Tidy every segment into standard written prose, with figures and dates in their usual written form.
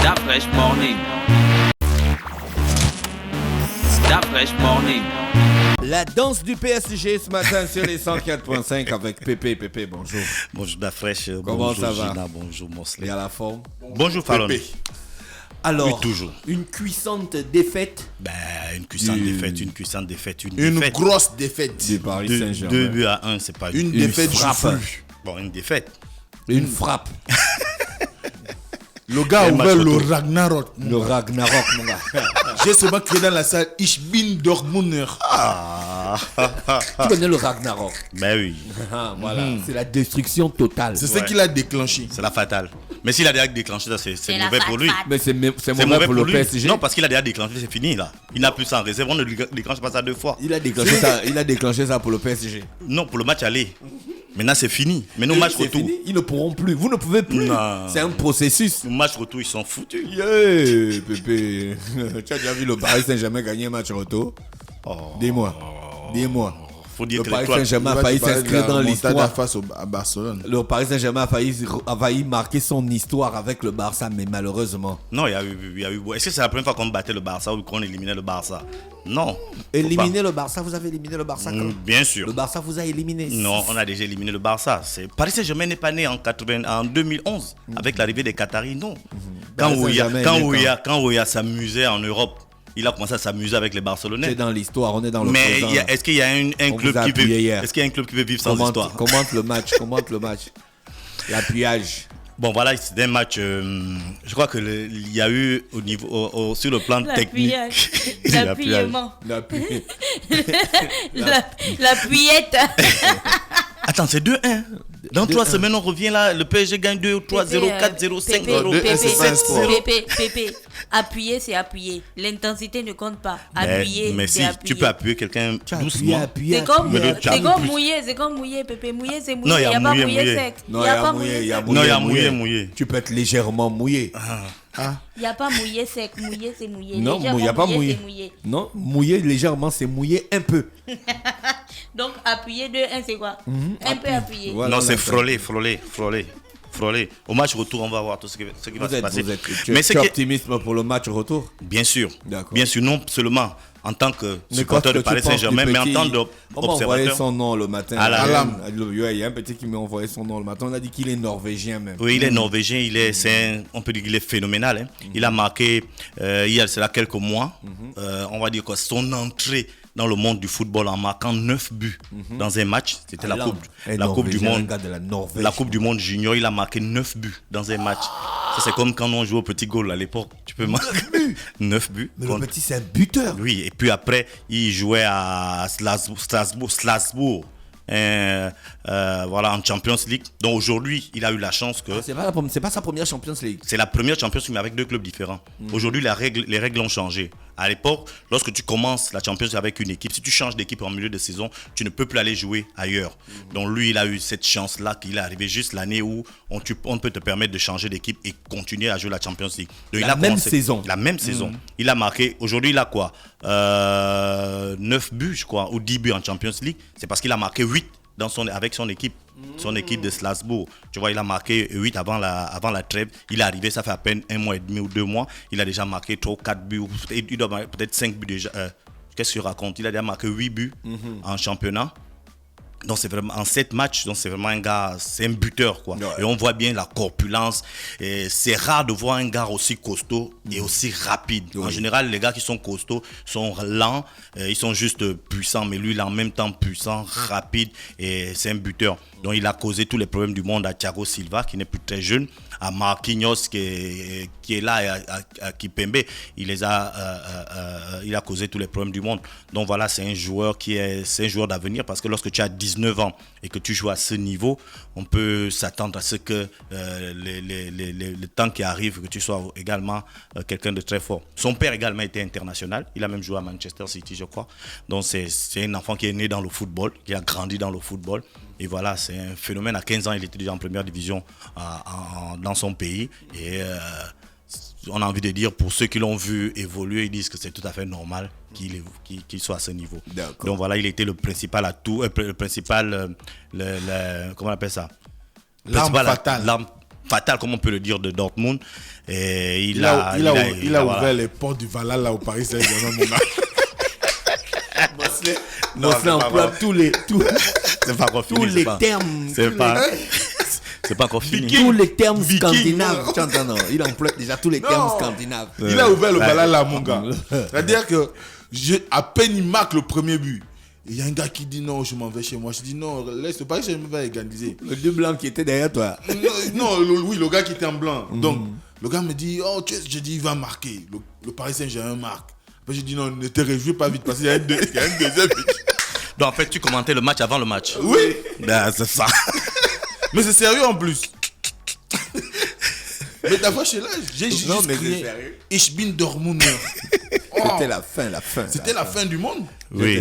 That fresh morning. That fresh morning. La danse du PSG ce matin sur les 104.5 avec Pépé. Pépé, bonjour. Bonjour la fraîche. Comment bonjour ça va? Gina, bonjour Mosley. Et à la forme? Bonjour Fallon. Alors, Oui, toujours. une cuissante défaite Une cuissante défaite. Une Grosse défaite. du Paris 2 Saint-Germain. buts à 1, c'est pas Une défaite frappe. joufflue. Bon, une défaite. Une frappe. Le gars a Un match ouvert le retour. Ragnarok. Le Ragnarok, mon gars. J'ai seulement crié dans la salle Ich bin Dortmunder. Tu connais le Ragnarok? Ben oui, Ah, voilà. C'est la destruction totale. C'est ce qu'il a déclenché. c'est la fatale. Mais s'il a déjà déclenché ça, c'est la mauvais pour lui. Mais c'est C'est mauvais pour le PSG. Non, parce qu'il a déjà déclenché, c'est fini là. Il n'a plus ça en réserve, on ne lui déclenche pas ça 2 fois. Il a déclenché ça pour le PSG. Non, pour le match aller. Maintenant c'est fini. Mais nos matchs C'est retour. fini, ils ne pourront plus. Vous ne pouvez plus. Non. C'est un processus. Nos matchs retour, ils sont foutus. Yeah, Pépé. Tu as déjà vu le Paris Saint-Germain gagner un match retour? Dis-moi. Faut dire Le que Paris l'étoile. Saint-Germain a failli s'inscrire dans l'histoire. face à Barcelone. Le Paris Saint-Germain a failli marquer son histoire avec le Barça, mais malheureusement. Non, il y a eu. Est-ce que c'est la première fois qu'on battait le Barça ou qu'on éliminait le Barça? Non. Éliminer le Barça, vous avez éliminé le Barça quand? Bien sûr. Le Barça vous a éliminé. Non, on a déjà éliminé le Barça. Paris Saint-Germain n'est pas né en 2011 avec l'arrivée des Qataris, non. Paris Saint-Germain est né Quand Ouya s'amusait en Europe, il a commencé à s'amuser avec les Barcelonais. C'est dans l'histoire, on est dans le Mais présent. est-ce qu'il y a un On club vous a qui appuyé veut hier. Est-ce qu'il y a un club qui veut vivre sans histoire? Commente le match. L'appuyage. Bon voilà, c'était un match. Je crois que il y a eu au niveau sur le plan technique. L'appuyement. L'appui- L'appuyette. Attends, c'est 2-1. Dans 3 semaines, on revient là. Le PSG gagne 2, 3, 0, 4, 0, 5, 0, 2-1, c'est pas un sport. Pépé. Appuyer, c'est appuyer. L'intensité ne compte pas. Appuyer, Mais si c'est appuyer. tu peux appuyer quelqu'un doucement. Appuyer. C'est comme mouiller, Pépé. Mouiller, c'est mouiller. Non, Il n'y a pas mouiller sec. Non, il y a mouillé, il y a Non, il y a mouillé. mouillé. Tu peux être légèrement mouillé. Il n'y a pas mouiller sec. Mouiller, c'est mouiller. Non, il n'y a pas mouillé. Non, mouillé légèrement, c'est mouillé un peu. Donc, appuyer 2-1, c'est quoi? Un peu appuyer. Voilà, Non, c'est on frôler. Au match retour, on va voir tout ce qui va se passer. Tu Mais es c'est que, optimiste pour le match retour? bien sûr, D'accord. non seulement en tant que Mais supporter de quand Paris tu penses Saint-Germain, du mais en petit, tant on m'a envoyé qu'observateur. son nom le matin. Alam. Il y a un petit qui m'a envoyé son nom le matin. On a dit qu'il est norvégien même. Oui, il est norvégien, on peut dire qu'il est phénoménal. Hein. Il a marqué, il y a cela quelques mois, on va dire que son entrée dans le monde du football en marquant 9 buts dans un match, c'était la coupe du monde. La Coupe du Monde junior, il a marqué 9 buts dans un match. Ça, c'est comme quand on joue au petit goal à l'époque. Tu peux marquer 9 buts. Mais le petit, c'est un buteur. Oui, et puis après, il jouait à Strasbourg. Voilà, en Champions League. Donc aujourd'hui, il a eu la chance que C'est pas sa première Champions League. c'est la première Champions League mais avec 2 clubs différents. Aujourd'hui, les règles ont changé. À l'époque, lorsque tu commences la Champions League avec une équipe, si tu changes d'équipe en milieu de saison, tu ne peux plus aller jouer ailleurs. Donc lui, il a eu cette chance-là qu'il est arrivé juste l'année où on peut te permettre de changer d'équipe et continuer à jouer la Champions League. Donc, La même saison. La même saison. Il a marqué, aujourd'hui, il a quoi 9 buts, je crois, ou 10 buts en Champions League. C'est parce qu'il a marqué 8 avec son équipe. Son équipe de Strasbourg. Tu vois, il a marqué 8 avant la trêve. Il est arrivé, ça fait à peine 1 mois et demi ou 2 mois. Il a déjà marqué 3 ou 4 buts. Il doit marquer peut-être 5 buts déjà. Qu'est-ce qu'il raconte? Il a déjà marqué 8 buts en championnat. Donc c'est vraiment en 7 matchs, donc c'est vraiment un gars, c'est un buteur quoi. Ouais. Et on voit bien la corpulence. Et c'est rare de voir un gars aussi costaud et aussi rapide. Oui. En général, les gars qui sont costauds sont lents, ils sont juste puissants, mais lui il est en même temps puissant, rapide et c'est un buteur. Donc il a causé tous les problèmes du monde à Thiago Silva qui n'est plus très jeune, à Marquinhos qui est là, à Kipembe, il a causé tous les problèmes du monde. Donc voilà, c'est un joueur d'avenir parce que lorsque tu as 19 ans et que tu joues à ce niveau, on peut s'attendre à ce que le temps qui arrive, que tu sois également quelqu'un de très fort. Son père également était international, il a même joué à Manchester City, je crois. Donc c'est un enfant qui est né dans le football, qui a grandi dans le football. Et voilà, c'est un phénomène. À 15 ans, il était déjà en première division dans son pays. Et on a envie de dire, pour ceux qui l'ont vu évoluer, ils disent que c'est tout à fait normal qu'il soit à ce niveau. D'accord. Donc voilà, il était le principal atout, comment on appelle ça? L'arme fatale. fatale, comme on peut le dire, de Dortmund. Et Il a voilà. ouvert les portes du Valhalla au Paris Saint-Germain, mon gars. Mosley emploie tous les C'est pas encore fini. tous c'est les pas- termes. C'est tous pas, les- c'est pas encore fini. tous les termes Viking. scandinaves. Tu entends, non? Il emploie déjà tous les termes scandinaves. Il a ouvert le Valhalla, mon gars. C'est-à-dire que à peine il marque le premier but. Il y a un gars qui dit non, je m'en vais chez moi. Je dis non, laisse le Paris Saint-Germain va égaliser. Le deux blancs qui était derrière toi. Non, oui, le gars qui était en blanc. Donc, le gars me dit, oh, je dis, il va marquer. Le Paris Saint-Germain marque. Après, je dis non, ne te réjouis pas vite parce qu'il y a un deuxième but. Donc en fait, tu commentais le match avant le match. Oui, Ben, c'est ça. mais c'est sérieux en plus. Mais ta fois, je suis là, j'ai juste Non, mais c'est crié, sérieux. Ich bin Dortmund. C'était la fin. C'était la fin du monde. Oui,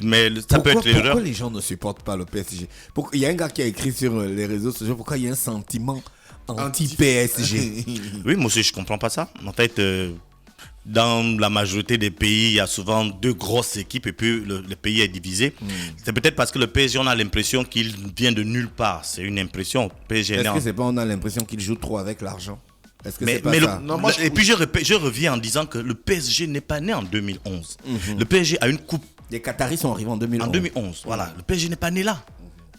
mais ça peut être l'erreur. Pourquoi les gens ne supportent pas le PSG? Il y a un gars qui a écrit sur les réseaux sociaux pourquoi il y a un sentiment anti-PSG. Oui, moi aussi, je comprends pas ça. En fait, dans la majorité des pays, il y a souvent deux grosses équipes et puis le pays est divisé. C'est peut-être parce que le PSG, on a l'impression qu'il vient de nulle part. C'est une impression. PSG Est-ce que c'est pas on a l'impression qu'il joue trop avec l'argent? Est-ce que c'est pas ça? et puis je reviens en disant que le PSG n'est pas né en 2011. Le PSG a une coupe Les Qataris sont arrivés en 2011. en 2011. Voilà, le PSG n'est pas né là.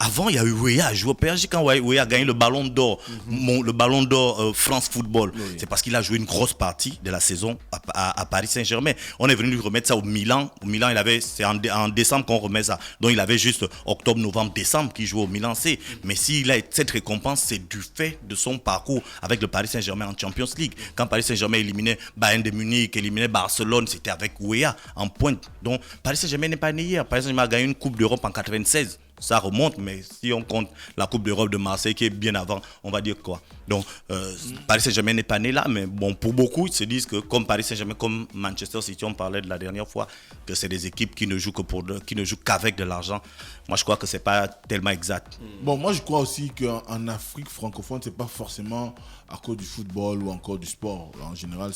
Avant, il y a eu Weah à jouer au PSG quand Weah a gagné le ballon d'or, le ballon d'or France Football. C'est parce qu'il a joué une grosse partie de la saison à Paris Saint-Germain. On est venu lui remettre ça au Milan. Au Milan, c'est en décembre qu'on remet ça. Donc il avait juste octobre, novembre, décembre qu'il joue au Milan C. Mais s'il a cette récompense, c'est du fait de son parcours avec le Paris Saint-Germain en Champions League. Quand Paris Saint-Germain éliminait Bayern de Munich, éliminait Barcelone, c'était avec Weah en pointe. Donc Paris Saint-Germain n'est pas né hier. Paris Saint-Germain a gagné une Coupe d'Europe en 96. Ça remonte, mais si on compte la Coupe d'Europe de Marseille qui est bien avant, on va dire quoi. Donc, Paris Saint-Germain n'est pas né là, mais bon, pour beaucoup, ils se disent que comme Paris Saint-Germain, comme Manchester City, on parlait de la dernière fois, que c'est des équipes qui ne jouent qu'avec de l'argent. Moi, je crois que c'est pas tellement exact. Bon, moi je crois aussi qu'en Afrique francophone, c'est pas forcément à cause du football ou encore du sport. En général,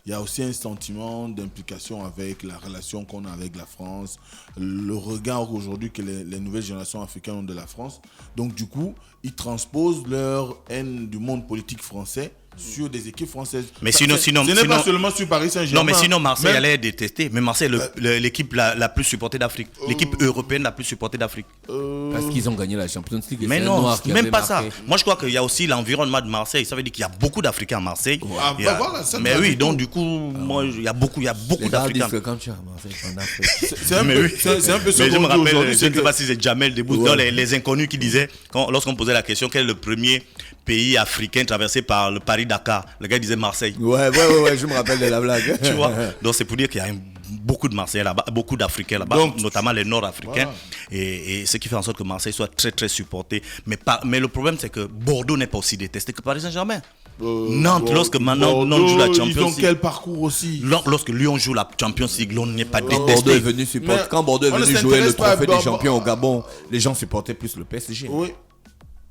il y a aussi un sentiment d'implication avec la relation qu'on a avec la France, le regard aujourd'hui que les nouvelles générations africaines ont de la France. Donc du coup, ils transposent leur haine du monde politique français sur des équipes françaises. Mais sinon, ce n'est pas seulement sur Paris Saint-Germain. Non, mais sinon, Marseille allait détester. Mais Marseille est l'équipe la plus supportée d'Afrique. L'équipe européenne la plus supportée d'Afrique. Parce qu'ils ont gagné la Champions League. et Mais c'est un non, Noir qui même avait pas ça. marqué. Moi, je crois qu'il y a aussi l'environnement de Marseille. Ça veut dire qu'il y a beaucoup d'Africains à Marseille. Ah, Il y a- bah voilà, ça, mais pas oui, du donc tout. du coup, moi, il y a beaucoup Les gars disent d'Africains. que quand tu es à Marseille, c'est en Afrique. C'est un, Mais peu, oui. c'est un peu ce Mais je qu'on me dit rappelle, aujourd'hui. je c'est ne sais que- pas si c'est Jamel Debbouze, dans les inconnus qui disaient, lorsqu'on posait la question, quel est le premier pays africain traversé par le Paris-Dakar, le gars disait Marseille. Ouais, je me rappelle de la blague. Tu vois, donc c'est pour dire qu'il y a beaucoup de Marseillais là-bas, beaucoup d'Africains là-bas, Donc, notamment les Nord-Africains, voilà. et ce qui fait en sorte que Marseille soit très très supporté. Mais le problème c'est que Bordeaux n'est pas aussi détesté que Paris Saint-Germain. Nantes, lorsque maintenant Nantes joue la Ils Champions ont League, quel parcours aussi? lorsque Lyon joue la Champions League, l'on n'est pas Quand Bordeaux est détesté. venu supporter, Mais quand Bordeaux est on ne venu jouer le s'intéresse pas à trophée des Bordeaux. champions au Gabon, les gens supportaient plus le PSG. Oui.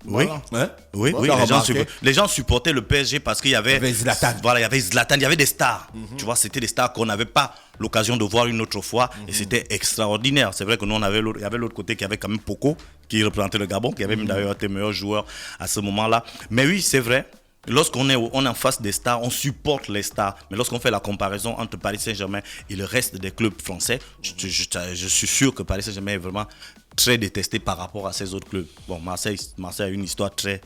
Oui. Voilà. Hein? Oui, Ouais, oui, t'as les gens, remarqué? les gens supportaient le PSG parce qu'il y avait, Il y avait Zlatan. Voilà, il y avait Zlatan, il y avait des stars. Tu vois, c'était des stars qu'on n'avait pas l'occasion de voir une autre fois et c'était extraordinaire. C'est vrai que nous, il y avait l'autre côté qui avait quand même Poco qui représentait le Gabon, qui avait même d'ailleurs été meilleur joueur à ce moment-là. Mais oui, c'est vrai. Lorsqu'on est en face des stars, on supporte les stars. Mais lorsqu'on fait la comparaison entre Paris Saint-Germain et le reste des clubs français, je suis sûr que Paris Saint-Germain est vraiment très détesté par rapport à ces autres clubs. Bon, Marseille a une histoire très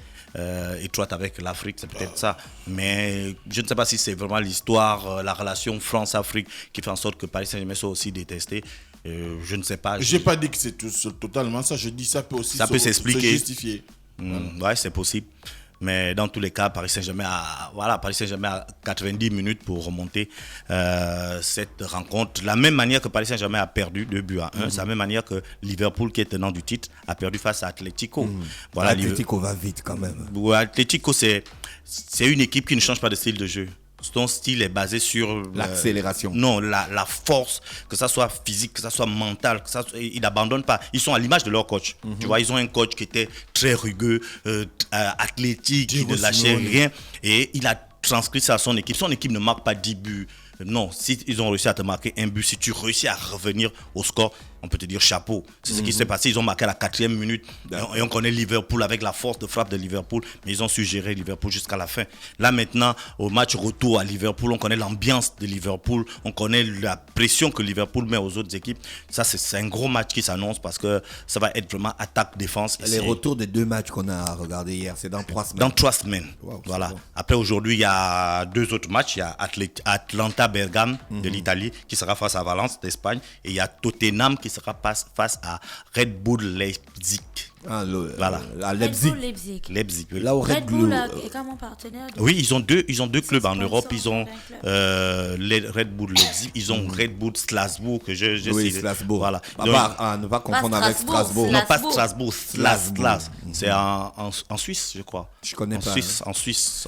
étroite avec l'Afrique, c'est peut-être ça. Mais je ne sais pas si c'est vraiment l'histoire, la relation France-Afrique qui fait en sorte que Paris Saint-Germain soit aussi détesté. Je ne sais pas. J'ai pas dit que c'est totalement ça. Je dis ça peut aussi Ça peut s'expliquer. se justifier. Ouais, c'est possible. Mais dans tous les cas, Paris Saint-Germain a 90 minutes pour remonter cette rencontre. De la même manière que Paris Saint-Germain a perdu 2-1. C'est la même manière que Liverpool, qui est tenant du titre, a perdu face à Atletico. Voilà, Atletico va vite quand même. Atletico, c'est une équipe qui ne change pas de style de jeu. Son style est basé sur L'accélération. Non, la force, que ça soit physique, que ça soit mental, ils n'abandonnent pas. Ils sont à l'image de leur coach. Tu vois, ils ont un coach qui était très rugueux, athlétique, qui ne lâchait rien. Et il a transcrit ça à son équipe. Son équipe ne marque pas 10 buts. non, si ils ont réussi à te marquer un but, si tu réussis à revenir au score, on peut te dire chapeau. C'est ce qui s'est passé. Ils ont marqué à la 4e minute. Et on connaît Liverpool avec la force de frappe de Liverpool. Mais ils ont su gérer Liverpool jusqu'à la fin. Là maintenant, au match retour à Liverpool, on connaît l'ambiance de Liverpool. On connaît la pression que Liverpool met aux autres équipes. Ça, c'est un gros match qui s'annonce parce que ça va être vraiment attaque-défense. Les retours des 2 matchs qu'on a regardés hier, c'est dans 3 semaines. Dans 3 semaines. Wow, voilà. bon. Après, aujourd'hui, il y a 2 autres matchs. Il y a Atlanta-Bergame de l'Italie qui sera face à Valence d'Espagne. Et il y a Tottenham qui sera face à Red Bull Leipzig. Voilà. À Red Leipzig. Bull Leipzig. Leipzig, oui. Là où Red Bull est comme mon partenaire. Oui, ils ont deux clubs en Europe. Ils ont sponsor les Red Bull Leipzig, ils ont Red Bull Strasbourg que j'ai Oui, cité. Strasbourg. Voilà. Bah, Donc, ne pas confondre avec Strasbourg, Strasbourg. non, pas Strasbourg. Strasbourg, c'est en Suisse, je crois. Je connais en pas. Suisse, en Suisse.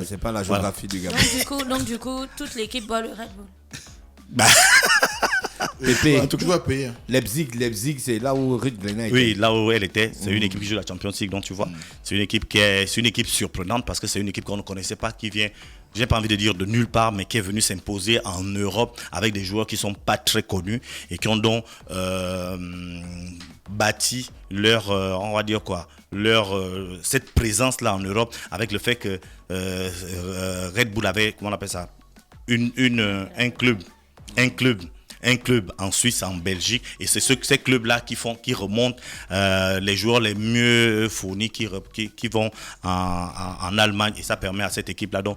C'est pas la géographie du Gabon. Donc du coup, toute l'équipe boit le Red Bull. Pépé, Tu vas payer. Leipzig, c'est là où Ruud Glenna était. Oui, là où elle était, c'est une équipe qui joue la Champions League, donc tu vois, c'est une équipe surprenante parce que c'est une équipe qu'on ne connaissait pas, qui vient, j'ai pas envie de dire de nulle part, mais qui est venue s'imposer en Europe avec des joueurs qui sont pas très connus et qui ont donc bâti leur, on va dire quoi, cette présence là en Europe avec le fait que Red Bull avait, comment on appelle ça, un club en Suisse, en Belgique, et c'est ces clubs-là qui remontent les joueurs les mieux fournis qui vont en Allemagne, et ça permet à cette équipe-là donc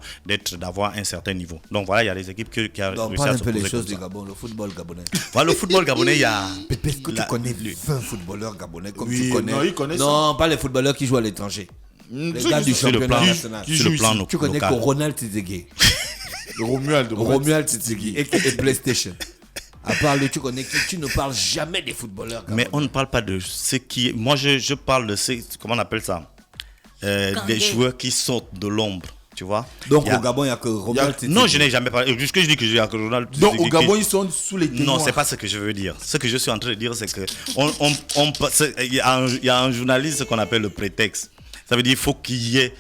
d'avoir un certain niveau. Donc voilà, il y a des équipes qui ont Donc, réussi parle à un se peu des poser choses comme du ça. Gabon, le football gabonais. Voilà, le football gabonais, il y a... Pépé, est-ce que tu connais 20 footballeurs gabonais comme Oui, tu connais? non, il connaît Non, pas les footballeurs qui jouent à l'étranger. Les gars du Sur le championnat plan, national. sur le plan Tu connais que local. Ronald Tizegé, Romuald. Tizegé et PlayStation. À part le, tu connais qui, tu ne parles jamais des footballeurs gabonais. Mais on ne parle pas de ce qui... Moi, je parle de ces... Comment on appelle ça des joueurs qui sortent de l'ombre, tu vois. Donc Il y a- au Gabon, il n'y a que Ronald Tizegé. Non, je n'ai jamais parlé. Jusque je dis que j'ai que Ronald. Donc au qui- Gabon, ils sont sous les témoins. Non, c'est pas ce que je veux dire. Ce que je suis en train de dire, c'est que il y a un journaliste qu'on appelle le prétexte. Ça veut dire qu'il faut qu'il y ait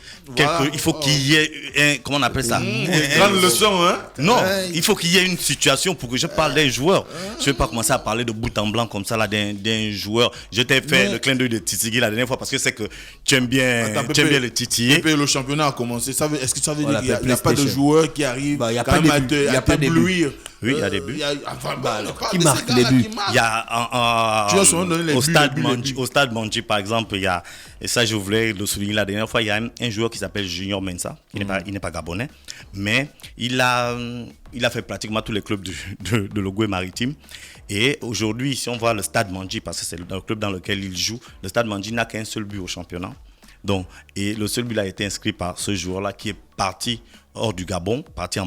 il faut qu'il y ait un, comment on appelle ça, Grande leçon, hein. non, il faut qu'il y ait une situation pour que je parle d'un joueur. Je vais pas commencer à parler de bout en blanc comme ça là d'un joueur. Je t'ai fait le clin d'œil de Titigi la dernière fois parce que c'est que tu aimes bien le titiller. Le championnat a commencé. Est-ce que ça veut Voilà, dire qu'il n'y a pas de PlayStation. joueurs qui arrivent Bah, il y a quand pas même des buts. Il y a pas des t'éblouir? Oui, il y a des buts. Qui marque les buts? Il y a Tu vas souvent donner les au buts, stade les buts, les Manji, buts. au stade Manji par exemple, il y a, et ça je voulais le souligner la dernière fois, il y a un joueur qui s'appelle Junior Mensah, il n'est pas gabonais, mais il a fait pratiquement tous les clubs de l'Ogooué maritime. Et aujourd'hui, si on voit le stade Manji, parce que c'est le club dans lequel il joue, le stade Manji n'a qu'un seul but au championnat. Donc, et le seul but a été inscrit par ce joueur-là qui est parti hors du Gabon, parti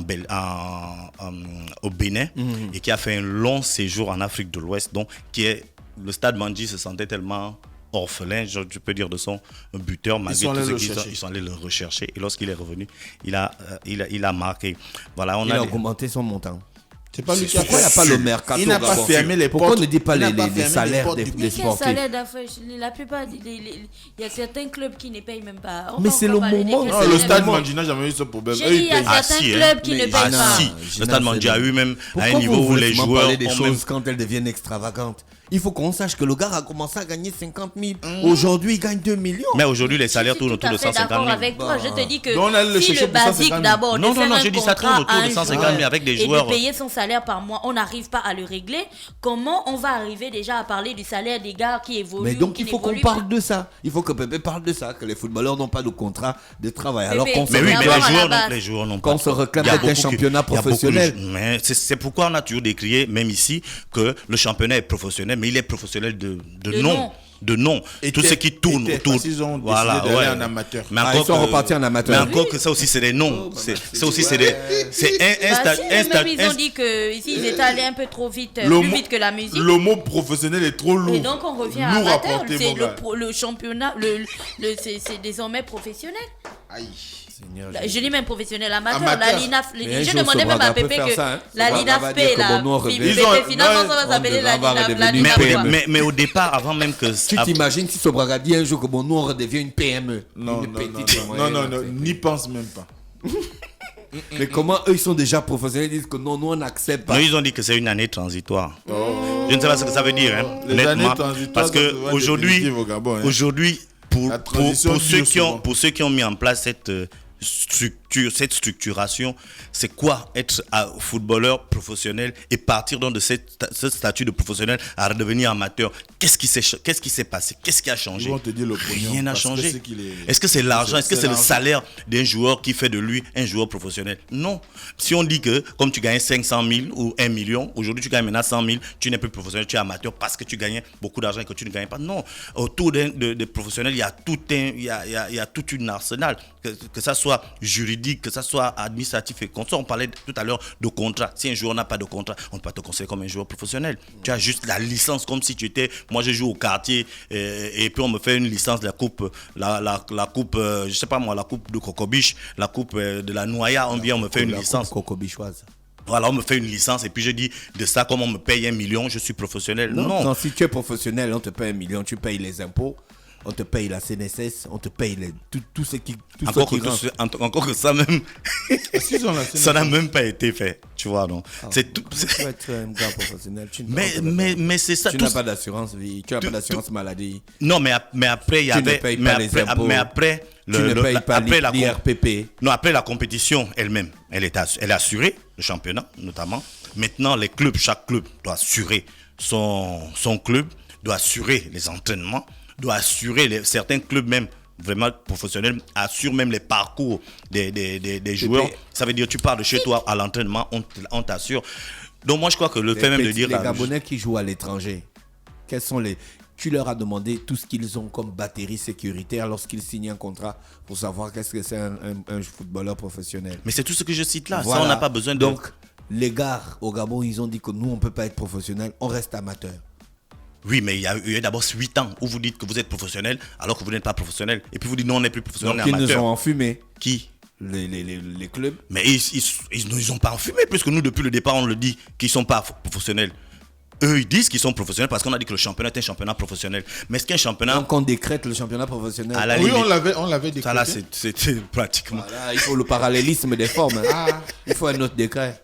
au Bénin, et qui a fait un long séjour en Afrique de l'Ouest. Donc, le stade Manji se sentait tellement orphelin, je peux dire, de son buteur, malgré tout ce qu'ils sont allés le rechercher. Et lorsqu'il est revenu, il a marqué. Voilà, Il a augmenté son montant. C'est pas lui qui a Pourquoi il n'y a pas le mercato Il n'a pas Gabon? fermé les portes. Pourquoi on ne dit pas Il n'a les pas fermé les salaires portes des du- Mais quel sportifs? salaire d'affaires? La plupart, il y a certains clubs qui ne payent même pas. On Mais va c'est encore le parler des moment. clubs Non, le salaires stade de- Manji n'a jamais eu ce problème. J'ai Eux, dit, ils il y a payent. certains clubs qui ne payent pas. Le stade Manji a eu même à un niveau où les joueurs parler des ont choses même... quand elles deviennent extravagantes. Il faut qu'on sache que le gars a commencé à gagner 50 000. Aujourd'hui, il gagne 2 millions. Mais aujourd'hui, les Je salaires suis tournent tout autour à de fait 150 d'accord 000. avec toi. Je te dis que Donc, on allait le si chercher le pour 150 basique 000. d'abord, Non, de faire non, un je dis ça tourne contrat autour de à un 150 000 joueur avec des et joueurs. de payer son salaire par mois, on n'arrive pas à le régler. Comment on va arriver déjà à parler du salaire des gars qui évoluent? Mais donc, qui il faut qu'on n'évoluent parle de ça. Il faut que Pépé parle de ça, que les footballeurs n'ont pas de contrat de travail. Alors Pépé, qu'on se Mais oui, mais D'abord, à la base. les joueurs n'ont Qu'on pas. se réclame Il y a d'être un beaucoup championnat il y a beaucoup de- professionnel. Mais c'est pourquoi on a toujours décrié, même ici, que le championnat est professionnel, mais il est professionnel de nom. De nom. Tout ce qui tourne autour. Parce qu'ils ont décidé d'aller en amateur. Mais Ah, encore ils sont que- repartis en amateur. Mais encore que ça aussi, c'est des noms. Ça aussi, c'est des. C'est un Bah stade. si, un stade- même ils ont dit que ici ils étaient allés un peu trop vite, plus mot- vite que la musique. Le mot professionnel est trop lourd. Et donc on revient à Lourd à amateur. porter, C'est mon gars. le championnat, c'est désormais professionnel. Aïe. Je dis même professionnel, amateur. Amateur. La LINAF, Mais un je jour, demandais même Sobraga à peut Pépé faire que ça, hein. la Sobraga LINAF va paie dire que la. bon, nous, on Pépé, revient. Ils ont- finalement, ouais, ça va s'appeler on la devra LINAF. La redevenir LINAF, PME. quoi. Mais au départ, avant même que. Tu t'imagines si Sobraga dit un jour que bon, nous on redevient une PME. Non, Une non, petite et non, moyenne non, non, entreprise. n'y pense même pas. Mais comment eux, ils sont déjà professionnels, ils disent que non, nous, on n'accepte pas. Non, ils ont dit que c'est une année transitoire. Je ne sais pas ce que ça veut dire, hein, Les honnêtement. années transitoires, Parce ça que se voit aujourd'hui, définitive au Gabon, hein. aujourd'hui, La transition dure souvent. pour ceux qui ont mis en place cette structuration, c'est quoi être footballeur professionnel et partir donc de ce statut de professionnel à redevenir amateur? Qu'est-ce qui s'est passé? Qu'est-ce qui a changé? Ils vont te dire le pognon, Rien n'a parce que changé. c'est qu'il est- Est-ce que c'est l'argent? Est-ce que c'est le l'argent. salaire d'un joueur qui fait de lui un joueur professionnel? Non. Si on dit que comme tu gagnais 500 000 ou 1 million, aujourd'hui tu gagnes maintenant 100 000, tu n'es plus professionnel, tu es amateur parce que tu gagnais beaucoup d'argent et que tu ne gagnais pas. Non. Autour de professionnels, il y a toute une arsenal, que ça soit juridique, que ça soit administratif et comme ça. On parlait tout à l'heure de contrat. Si un joueur n'a pas de contrat, on ne peut pas te considérer comme un joueur professionnel. Tu as juste la licence, comme si tu étais. Moi, je joue au quartier et puis on me fait une licence de la coupe, la coupe, je sais pas moi, la coupe de Cocobiche, la coupe de la Noya. On vient, on me fait une licence. Cocobichoise. Voilà, on me fait une licence et puis je dis de ça, comme on me paye 1 million, je suis professionnel. Non. Si tu es professionnel, on te paye 1 million, tu payes les impôts, on te paye la CNSS, on te paye tout ce qui rentre. Encore que ça même, Est-ce qu'ils ont la ça n'a même pas été fait. Tu vois, non. C'est tout. Tu peux être un gars professionnel. Mais c'est ça. Tu n'as pas d'assurance vie, tu n'as pas d'assurance maladie. Non, mais après, il y Tu ne avait. payes pas les impôts. Mais après, Tu ne payes pas après l'IRPP. Non, après la compétition elle-même, elle est assurée, le championnat notamment. Maintenant, les clubs, chaque club doit assurer son club, doit assurer les entraînements, doit assurer certains clubs même vraiment professionnels, assurent même les parcours des joueurs. Ça veut dire tu pars de chez toi à l'entraînement, on t'assure. Donc moi je crois que le fait même de dire... Les Gabonais qui jouent à l'étranger, quels sont les... Tu leur as demandé tout ce qu'ils ont comme batterie sécuritaire lorsqu'ils signent un contrat pour savoir qu'est-ce que c'est un footballeur professionnel. Mais c'est tout ce que je cite là. Voilà. Ça, on n'a pas besoin de... Donc, les gars au Gabon, ils ont dit que nous, on ne peut pas être professionnel, on reste amateur. Oui, mais il y a eu d'abord 8 ans où vous dites que vous êtes professionnel alors que vous n'êtes pas professionnel. Et puis vous dites non, on n'est plus professionnel, Donc, on est ils nous amateur. ont enfumé. Qui? Les clubs. Mais ils n'ont pas enfumé, puisque nous, depuis le départ, on le dit qu'ils ne sont pas professionnels. Eux, ils disent qu'ils sont professionnels parce qu'on a dit que le championnat est un championnat professionnel. Mais est-ce qu'un championnat... Donc, on décrète le championnat professionnel. À la Oui, limite, on l'avait décrété. ça là, c'était pratiquement... Voilà, il faut le parallélisme des formes. Hein. Il faut un autre décret.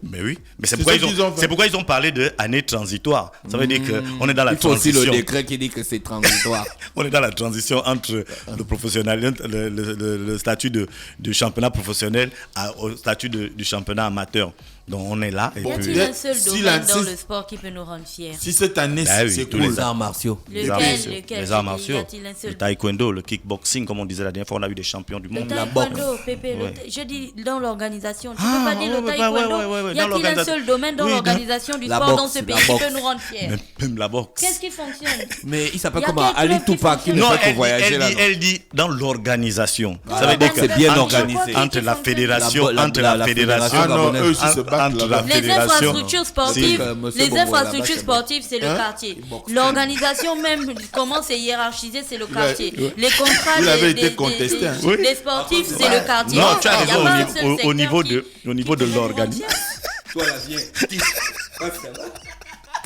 Mais oui, mais c'est C'est pourquoi, ce qu'ils ont fait. c'est pourquoi ils ont parlé d'année transitoire. Ça veut dire qu'on est dans la Il faut aussi transition. le décret qui dit que c'est transitoire. On est dans la transition entre le professionnel, le statut de championnat professionnel au statut du championnat amateur. Donc on est là. Et Y puis, a-t-il un seul Si domaine la- dans si- le sport qui peut nous rendre fiers? Si cette année, Bah oui, c'est tous cool. Les arts martiaux. les arts martiaux, Lequel les arts Y martiaux, a-t-il un seul le taekwondo, le kickboxing, comme on disait la dernière fois, on a eu des champions du Le monde. taekwondo, Pépé, Ouais. je dis dans l'organisation. Tu Ah, peux pas dire le ouais, taekwondo. ouais, Y dans a-t-il un l'organisation. seul domaine dans Oui, dans- l'organisation du La sport boxe, dans ce la pays qui boxe. peut nous rendre fiers? Même la boxe. Qu'est-ce qui fonctionne? Mais il s'appelle Y a comment quel Ali club qui Tupac qui ne fonctionne? Non, fait que voyager là. elle dit dans l'organisation. Ça Voilà, veut dire donc que c'est bien entre- organisé. Entre la fédération, La- entre la- la la fédération, Ah non, gabonaise. eux aussi se battent entre là-bas. la Les fédération. infrastructures sportives, C'est que Monsieur les Bongo, là-bas, infrastructures c'est sportives, c'est le Hein? quartier. Il boxe. L'organisation même, comment c'est hiérarchisé, c'est le quartier. Les contrats Il avait des- été des- contesté, des- hein. Oui. des sportifs, c'est le quartier. Non, tu as Y a raison pas un seul au secteur niveau qui- au niveau de qui peut nous l'organisation. rendre fiers. Toi là, viens.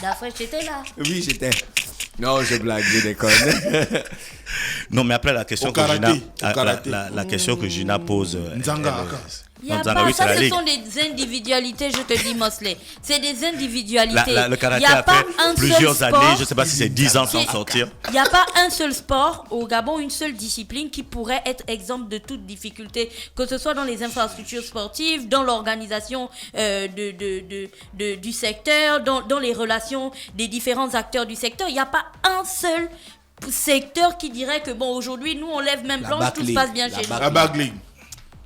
D'après, j'étais là. Oui, j'étais. Non, je blague, je déconne. Non, mais après la question Au que karaté, Gina, au karaté. la question que Gina pose. Nzanga, elle- Aka. Il y a Nzanga, pas, oui, c'est ça, la ce ligue. sont des individualités, je te dis, Mosley. C'est des individualités. Le karaté Il y a a pas fait un plusieurs seul années, sport je ne sais pas si c'est 10 ans sans sortir. Il n'y a pas un seul sport au Gabon, une seule discipline qui pourrait être exemple de toute difficulté, que ce soit dans les infrastructures sportives, dans l'organisation du secteur, dans les relations des différents acteurs du secteur. Il n'y a pas un seul secteur qui dirait que bon, aujourd'hui, nous, on lève même La planche, Bac tout se League, passe bien la chez nous. Bac La Bag League.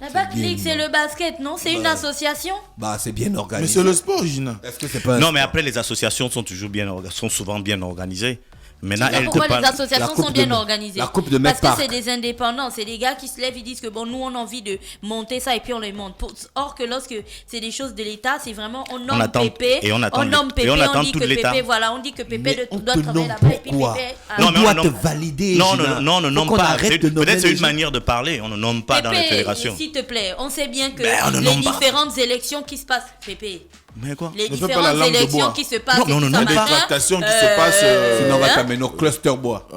La Bac League, c'est le basket, non? C'est une association? Bah, c'est bien Mais organisé. c'est le sport, Gina. Est-ce que c'est pas un Non, mais après, les associations sont souvent bien organisées. Maintenant, elles te Pourquoi les parlent. la associations coupe sont bien de- organisées? la coupe de Parce Met que Park. c'est des indépendants, c'est des gars qui se lèvent, ils disent que bon, nous on a envie de monter ça et puis on les monte. Or que lorsque c'est des choses de l'État, c'est vraiment on nomme attend- Pépé, et on attend nomme et Pépé, on attend dit tout que de l'État. Pépé, voilà, on dit que Pépé Mais on doit te travailler nomme là-bas et puis pourquoi Pépé. On Non, mais doit on te nomme- valider. Non, Gina. non, on ne Faut nomme qu'on pas. arrête de nommer Peut-être c'est les une gens. manière de parler. On ne nomme pas dans les Pépé, fédérations. s'il te plaît, on sait bien que Ben, on ne les nomme pas. différentes élections qui se passent, Pépé, Mais quoi? les Ne fais pas la différentes langue de élections bois. qui se passent, Non, et non, tout non, ça, non, Des machin, tractations qui se passent. Sinon, on va hein? t'amener nos cluster bois.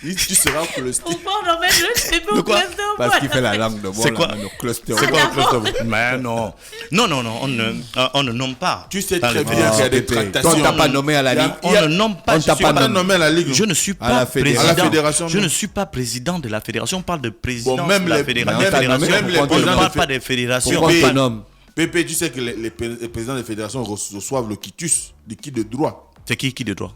Tu seras cluster. Pourquoi on emmène le bébé De au quoi? cluster Parce qu'il fait la langue de bois. C'est quoi? Le cluster. C'est quoi Ah, le cluster board? Mais non. Non, on ne nomme pas. Tu sais dans très les bien qu'il y a des Pépé. tractations. Toi, on t'a pas nommé à la Ligue. On ne nomme pas. on je t'a suis pas Pas nommé à la Ligue. Je ne suis À la pas fédération. président. À la fédération, Je non. ne suis pas président de la fédération. On parle de président Bon, même de la les- fédération. même les- Fédération. même les On ne présidents parle de pas des fédérations. Pourquoi On on te parle- nomme? Pépé, tu sais que les présidents des fédérations reçoivent le quitus, le qui de droit. C'est qui de droit?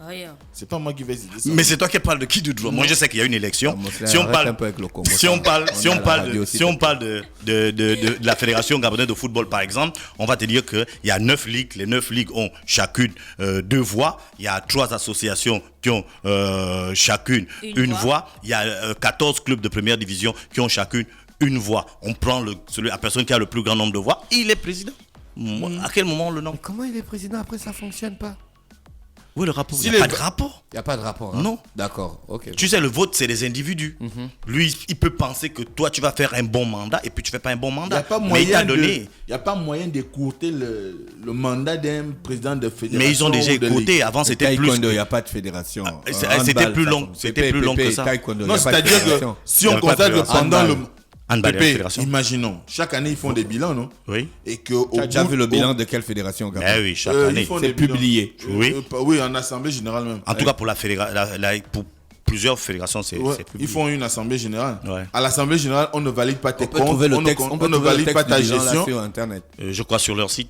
Rien. C'est pas moi qui vais citer ça. Mais c'est toi qui parles de qui de droit. Moi, je sais qu'il y a une élection. Si on Arrête parle, un peu avec le Congo. si on parle, On si est à on la parle, radio, si on parle de la fédération gabonaise de football, par exemple, on va te dire qu'il y a 9 ligues. Les 9 ligues ont chacune 2 voix. Il y a 3 associations qui ont chacune une voix. Il y a 14 clubs de première division qui ont chacune une voix. On prend la personne qui a le plus grand nombre de voix. Il est président. À quel moment on le nomme? Comment il est président après ça fonctionne pas? Oui, le rapport. Si Il n'y a les- pas de rapport. Il n'y a pas de rapport. Hein? Non. D'accord, ok. Tu sais, le vote, c'est des individus. Lui, il peut penser que toi, tu vas faire un bon mandat et puis tu fais pas un bon Il n'y mandat. a pas Mais il t'a moyen donné. il y a pas moyen d'écourter le mandat d'un président de fédération. Mais ils ont déjà ou de écouté. ligue. Avant, c'était plus. Taekwondo, il n'y a pas de fédération. C'était plus long. C'était plus long que ça. Taekwondo, Non, il y a pas de c'est-à-dire que fédération. si Il y on a pas de constate que fédération. pendant le. Handball, il y a Pépé, une fédération. imaginons, chaque année ils font des bilans, non? Oui. Et que au Tu as déjà bout- vu le bilan au- de quelle fédération au Gabon? Eh oui, chaque ils année. font C'est des bilans. publié. Oui. Oui, en assemblée générale même. En tout cas, pour la pour plusieurs fédérations, c'est Ouais, publié. ils font une assemblée générale. Ouais. À l'assemblée générale, on ne valide pas tes On peut comptes, trouver le on texte. ne, On peut on ne trouver le valide texte pas ta du bilan là gestion. sur Internet. Je crois sur leur site.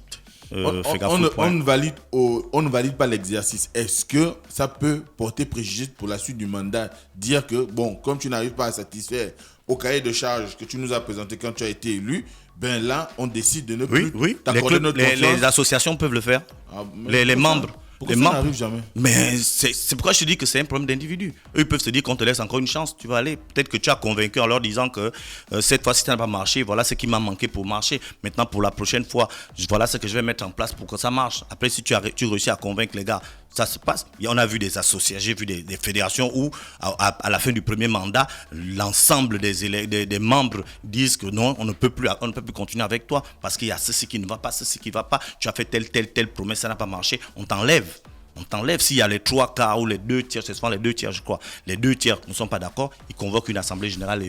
On Fegafoot. ne valide, on ne valide pas l'exercice. Est-ce que ça peut porter préjudice pour la suite du mandat? Dire que, bon, comme tu n'arrives pas à satisfaire au cahier de charges que tu nous as présenté quand tu as été élu, ben là, on décide de ne Oui, plus oui. t'accorder notre confiance. Les associations peuvent le faire. Ah, mais Les pourquoi membres. ça- Pourquoi Les ça membres. n'arrive jamais? Mais c'est pourquoi je te dis que c'est un problème d'individu. Eux, ils peuvent se dire qu'on te laisse encore une chance, tu vas aller. Peut-être que tu as convaincu en leur disant que cette fois-ci, ça n'a pas marché, voilà ce qui m'a manqué pour marcher. Maintenant, pour la prochaine fois, voilà ce que je vais mettre en place pour que ça marche. Après, si tu réussis à convaincre les gars, ça se passe. On a vu des associations, j'ai vu des fédérations où, à la fin du premier mandat, l'ensemble des membres disent que non, on ne peut plus continuer avec toi parce qu'il y a ceci qui ne va pas, ceci qui ne va pas. Tu as fait telle promesse, ça n'a pas marché, on t'enlève. On t'enlève s'il y a les 3 quarts ou les 2 tiers, c'est souvent les 2 tiers, je crois. Les 2 tiers ne sont pas d'accord, ils convoquent une assemblée générale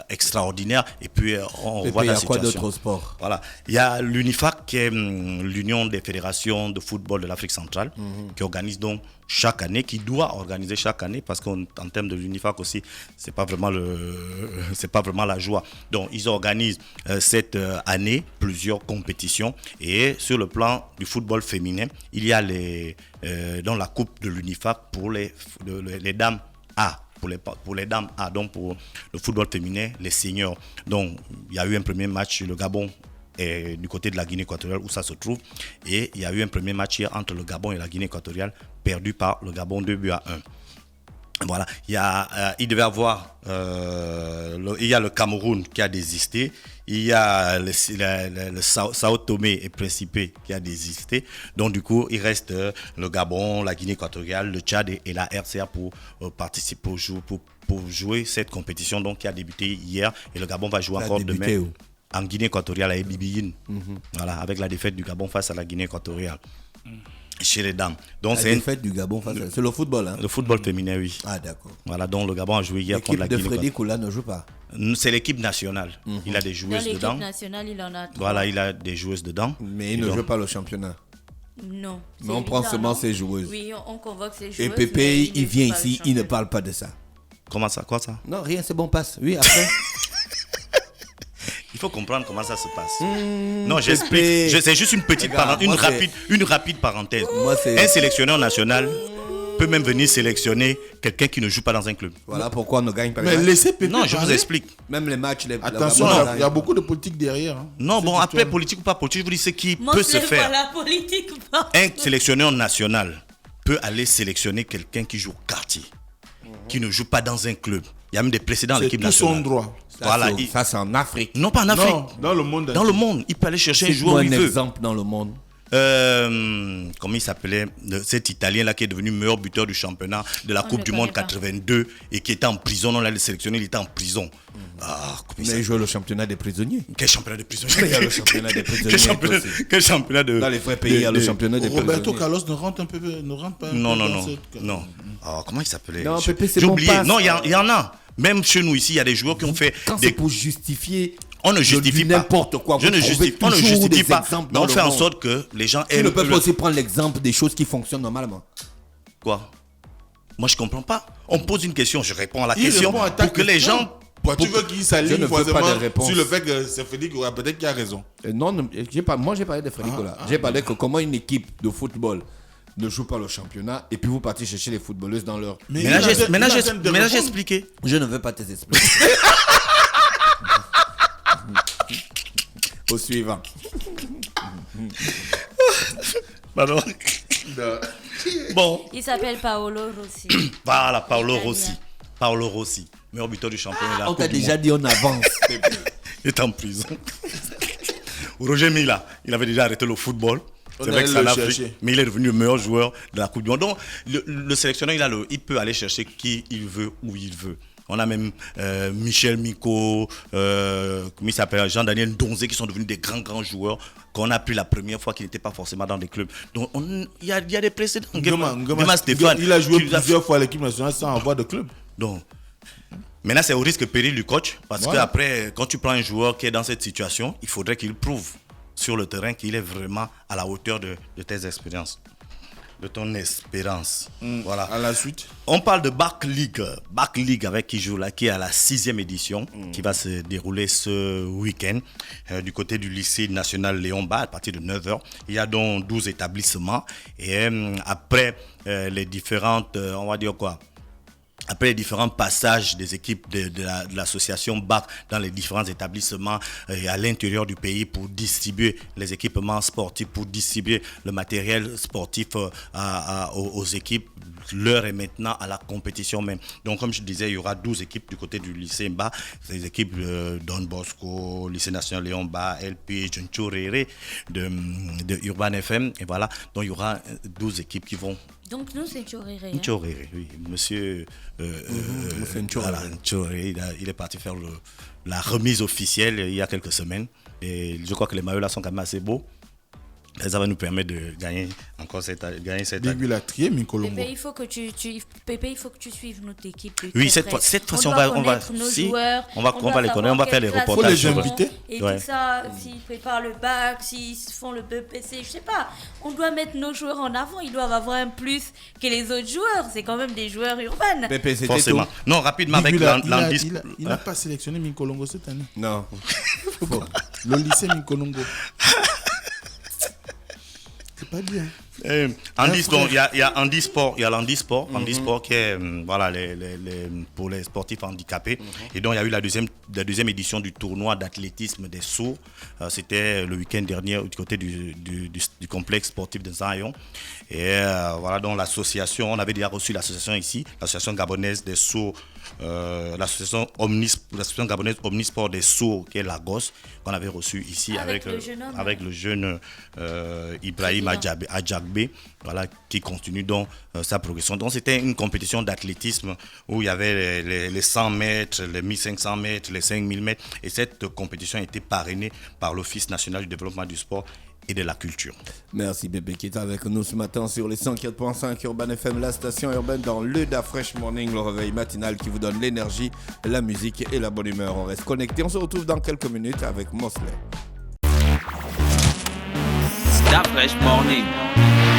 extraordinaire et puis on Pépé, revoit il y la a quoi situation. d'autre au sport? Voilà. Il y a l'UNIFAC qui est l'Union des fédérations de football de l'Afrique centrale qui organise donc chaque année, qui doit organiser chaque année parce qu'en termes de l'UNIFAC aussi, c'est pas vraiment la joie. Donc ils organisent cette année plusieurs compétitions et sur le plan du football féminin, il y a dans la coupe de l'UNIFAC pour les dames A. Pour les dames A, donc pour le football féminin, les seniors. Donc, il y a eu un premier match, le Gabon est du côté de la Guinée équatoriale où ça se trouve. Et il y a eu un premier match hier entre le Gabon et la Guinée équatoriale, perdu par le Gabon 2-1. Voilà, il devait avoir, il y a le Cameroun qui a désisté, il y a le Sao Tomé et Principe qui a désisté. Donc du coup, il reste le Gabon, la Guinée équatoriale, le Tchad et la RCA pour participer pour jouer cette compétition donc qui a débuté hier et le Gabon va jouer encore demain. En Guinée équatoriale à Ebibiyin. Voilà, avec la défaite du Gabon face à la Guinée équatoriale. Chez les dames. Donc La défaite du Gabon face à... C'est le football, hein? Le football féminin, oui. Ah, d'accord. Voilà, donc le Gabon a joué hier contre la L'équipe de Guinée. Freddy Koula ne joue pas. C'est l'équipe nationale. Il a des Dans joueuses l'équipe dedans. nationale, il en a 3. Voilà, il a des joueuses dedans. Mais il ne joue pas le championnat. Non. Mais C'est on prend évident, seulement non? ses joueuses. Oui, on convoque ses Et joueuses. Pépé, mais il ne vient joue pas le ici, il ne championnat. parle pas de ça. Comment ça? Quoi ça? Non, rien, c'est bon, passe. Oui, après. Il faut comprendre comment ça se passe. Non, Pépé. j'explique. C'est juste une petite Regarde, parenthèse, moi, une rapide parenthèse. Moi, c'est- Un sélectionneur national peut même venir sélectionner quelqu'un qui ne joue pas dans un club. Voilà pourquoi on ne gagne pas les Mais matchs. laissez Pépé Non, je vous parler. explique. Même les matchs, le Attention, Gabon, il y a beaucoup de politique derrière. hein. Non, Cette bon, après, histoire. politique ou pas politique, je vous dis ce qui Moi, peut je se sais faire. pas la politique. pas. Un sélectionneur national peut aller sélectionner quelqu'un qui joue au quartier, qui ne joue pas dans un club. Il y a même des précédents à C'est l'équipe tout son nationale. droit. Ça, Voilà, c'est- ça, c'est en Afrique. Non, pas en Afrique. Non, dans le monde. Dans le monde, il peut aller chercher un joueur Cite-moi où un il veut. exemple dans le monde. Comment il s'appelait cet Italien là qui est devenu meilleur buteur du championnat de la On Coupe ne du Monde connaît pas. 82 et qui était en prison. On l'a sélectionné, il était en prison. Mais il joue le championnat des prisonniers. Quel championnat de prisonniers? Il y a le championnat des prisonniers. Quel championnat de... Dans les vrais pays, il y a le championnat des Roberto prisonniers. Carlos ne rentre pas. Non. Comment il s'appelait? Non, Pépé, c'est J'ai bon, oublié. passe. Non, il y en a. Même chez nous ici, il y a des joueurs qui ont fait Quand c'est pour justifier On ne justifie pas. n'importe quoi. On ne justifie pas. Mais on fait en sorte que les gens Tu ne peux pas aussi prendre l'exemple des choses qui fonctionnent normalement. Quoi? Moi, je comprends pas. On pose une question, je réponds à la Il question répond à ta pour que les question. gens... Tu veux qu'il Je ne s'aligne veux pas de forcément réponse. sur le fait que c'est Frédéric, peut-être qu'il a raison. Non, moi j'ai parlé de Frédéric Gola. J'ai parlé que comment une équipe de football ne joue pas le championnat et puis vous partez chercher les footballeuses dans leur... Mais là, j'ai expliqué. Je ne veux pas t'expliquer. Au suivant. Pardon. Bon, Il s'appelle Paolo Rossi. voilà, Paolo Italien. Rossi. Paolo Rossi, meilleur buteur du championnat. de la On Coupe t'a du déjà Monde. dit on avance. Il est en prison. Roger Mila, il avait déjà arrêté le football. On C'est vrai que allait c'est en le Afrique, chercher. mais il est devenu le meilleur joueur de la Coupe du Monde. Donc, le sélectionneur, il peut aller chercher qui il veut, où il veut. On a même Michel Miko, comment il s'appelle, Jean-Daniel Ndonzé, qui sont devenus des grands joueurs qu'on a pris la première fois, qui n'étaient pas forcément dans des clubs. Donc, il y a des précédents. Ngema Stéphane, il a joué qui nous a- plusieurs fois à l'équipe nationale sans avoir de club. Donc, maintenant, c'est au risque péril du coach. Parce Voilà. qu'après, quand tu prends un joueur qui est dans cette situation, il faudrait qu'il prouve sur le terrain qu'il est vraiment à la hauteur de tes expériences. De ton espérance. Voilà. À la suite. On parle de Bac League. Bac League avec qui joue là, qui est à la 6e édition, qui va se dérouler ce week-end du côté du lycée national Léon Bas à partir de 9h. Il y a donc 12 établissements. Et après les différentes, on va dire quoi? Après les différents passages des équipes de l'association BAC dans les différents établissements et à l'intérieur du pays pour distribuer les équipements sportifs, pour distribuer le matériel sportif aux équipes, l'heure est maintenant à la compétition même. Donc comme je disais, il y aura 12 équipes du côté du lycée BAC, les équipes Don Bosco, lycée national Léon Bas, LP, Juncho Rere de Urban FM, et voilà. Donc il y aura 12 équipes qui vont... Donc nous, c'est Choréré. Nchorere, oui. Monsieur voilà, Nchorere, il est parti faire la remise officielle il y a quelques semaines. Et je crois que les maillots là sont quand même assez beaux. Et ça va nous permettre de gagner encore cette année. Bibi l'a trié, Minkolongo. Pépé, il faut que tu suives notre équipe. de Oui, très cette près. fois-ci, on on va va connaître nos si, joueurs, on va doit les connaître, on va savoir faire des quelle classe reportages. Faut les ils ont. inviter. Et Ouais. tout ça, s'ils préparent le bac, s'ils font le BPC, je sais pas. On doit mettre nos joueurs en avant. Ils doivent avoir un plus que les autres joueurs. C'est quand même des joueurs urbains. Pépé, c'était Forcément. tout. Non, rapidement avec l'Andis. Il n'a pas sélectionné Minkolongo cette année. Non. Le lycée Minkolongo. C'est pas bien. Donc, il y a Handisport, Handisport qui est voilà, pour les sportifs handicapés. Et donc il y a eu la deuxième édition du tournoi d'athlétisme des sourds. C'était le week-end dernier du côté du complexe sportif de Zion. Et voilà, donc l'association, on avait déjà reçu l'association ici, l'association gabonaise des sourds, l'association gabonaise Omnisport des sourds, qui est Lagos, qu'on avait reçu ici Avec le jeune homme. avec le jeune Ibrahim Adjagbe, voilà, qui continue donc sa progression. Donc c'était une compétition d'athlétisme où il y avait les 100 mètres, les 1500 mètres, les 5000 mètres. Et cette compétition a été parrainée par l'Office national du développement du sport et de la culture. Merci bébé qui est avec nous ce matin sur les 104.5 Urban FM, la station urbaine dans le Da Fresh Morning, le réveil matinal qui vous donne l'énergie, la musique et la bonne humeur. On reste connecté, on se retrouve dans quelques minutes avec Mosley. That fresh morning.